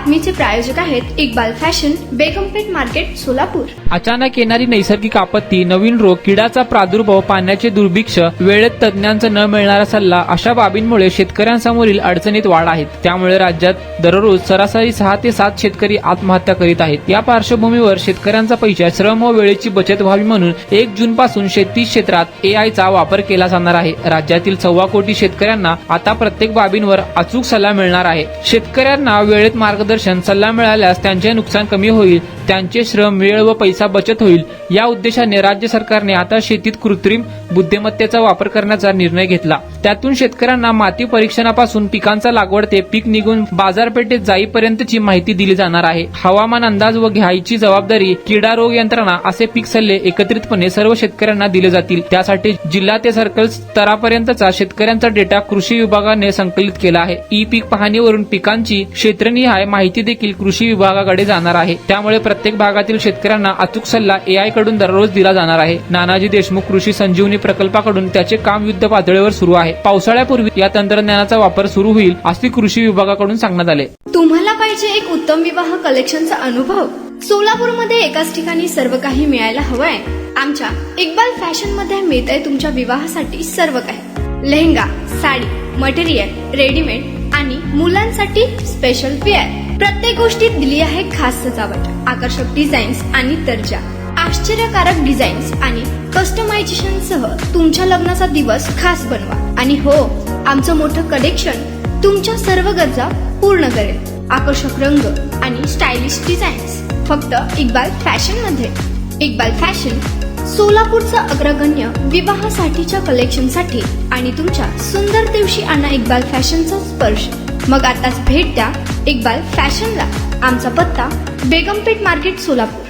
बातमीचे प्रायोजक आहेत Iqbal fashion, बेगमपेठ market, Solapur. अचानक येणारी नैसर्गिक आपत्ती, नवीन रोग, किडाचा प्रादुर्भाव, पाण्याचे दुर्भिक्ष, वेळेत तज्ञांचा न मिळणारा सल्ला अशा बाबींमुळे शेतकऱ्यांसमोरील अडचणीत वाढ आहे। त्यामुळे राज्यात दररोज सरासरी 6 ते 7 शेतकरी आत्महत्या करीत आहेत। या पार्श्वभूमीवर शेतकऱ्यांचा पैसा, श्रम व वेळेची बचत व्हावी म्हणून 1 जून पासून शेती क्षेत्रात एआयचा वापर केला जाणार आहे। राज्यातील 1.25 कोटी शेतकऱ्यांना आता प्रत्येक बाबींवर अचूक सल्ला मिळणार आहे। शेतकऱ्यांना वेळेत मार्गदर्शन, सल्ला मिळाल्यास त्यांचे नुकसान कमी होईल, त्यांचे श्रम, वेळ व पैसा बचत होईल। या उद्देशाने राज्य सरकारने आता शेतीत कृत्रिम बुद्धिमत्तेचा वापर करण्याचा निर्णय घेतला। त्यातून शेतकऱ्यांना माती परीक्षणापासून पिकांचा लागवड ते पीक निघून बाजारपेठेत जाईपर्यंतची माहिती दिली जाणार आहे। हवामान अंदाज व घ्यायची जबाबदारी, किडा रोग यंत्रणा असे पीक सल्ले एकत्रितपणे सर्व शेतकऱ्यांना दिले जातील। त्यासाठी जिल्हा ते सर्कल स्तरापर्यंतचा शेतकऱ्यांचा डेटा कृषी विभागाने संकलित केला आहे। ई पीक पाहणीवरून पिकांची क्षेत्रनिहाय माहिती देखील कृषी विभागाकडे जाणार आहे। त्यामुळे प्रत्येक भागातील शेतकऱ्यांना अचूक सल्ला एआय कडून दररोज दिला जाणार आहे। नानाजी देशमुख कृषी संजीवनी प्रकल्पाकडून त्याचे काम युद्ध पातळीवर सुरू आहे। पावसाळ्यापूर्वी या तंत्रज्ञानाचा वापर सुरू होईल असे कृषी विभागाकडून सांगण्यात आले। तुम्हाला पाहिजे एक उत्तम विवाह कलेक्शनचा अनुभव? सोलापूरमध्ये एकाच ठिकाणी सर्व काही मिळायला हवंय? आमच्या इक्बाल फॅशन मध्ये मिळतंय तुमच्या विवाहासाठी सर्व काही। लेहंगा, साडी, मटेरियल, रेडीमेड आणि मुलांसाठी स्पेशल वेअर। प्रत्येक गोष्टीत दिली आहे खास सजावट, आकर्षक डिझाईन्स आणि दर्जा, आश्चर्यकारक डिझाईन्स आणि कस्टमायझेशन सह तुमच्या लग्नाचा दिवस खास बनवा। आणि हो, आमचं मोठं कलेक्शन तुमच्या सर्व गरजा पूर्ण करेल। आकर्षक रंग आणि स्टायलिश डिझाईन्स फक्त इक्बाल फॅशन मध्ये। इक्बाल फॅशन सोलापूरचा अग्रगण्य विवाहासाठीच्या कलेक्शनसाठी आणि तुमच्या सुंदर दिवशी आणा इक्बाल फॅशनचा स्पर्श। मग आताच भेट द्या इक्बाल फॅशनला। आमचा पत्ता बेगमपेठ मार्केट, सोलापूर।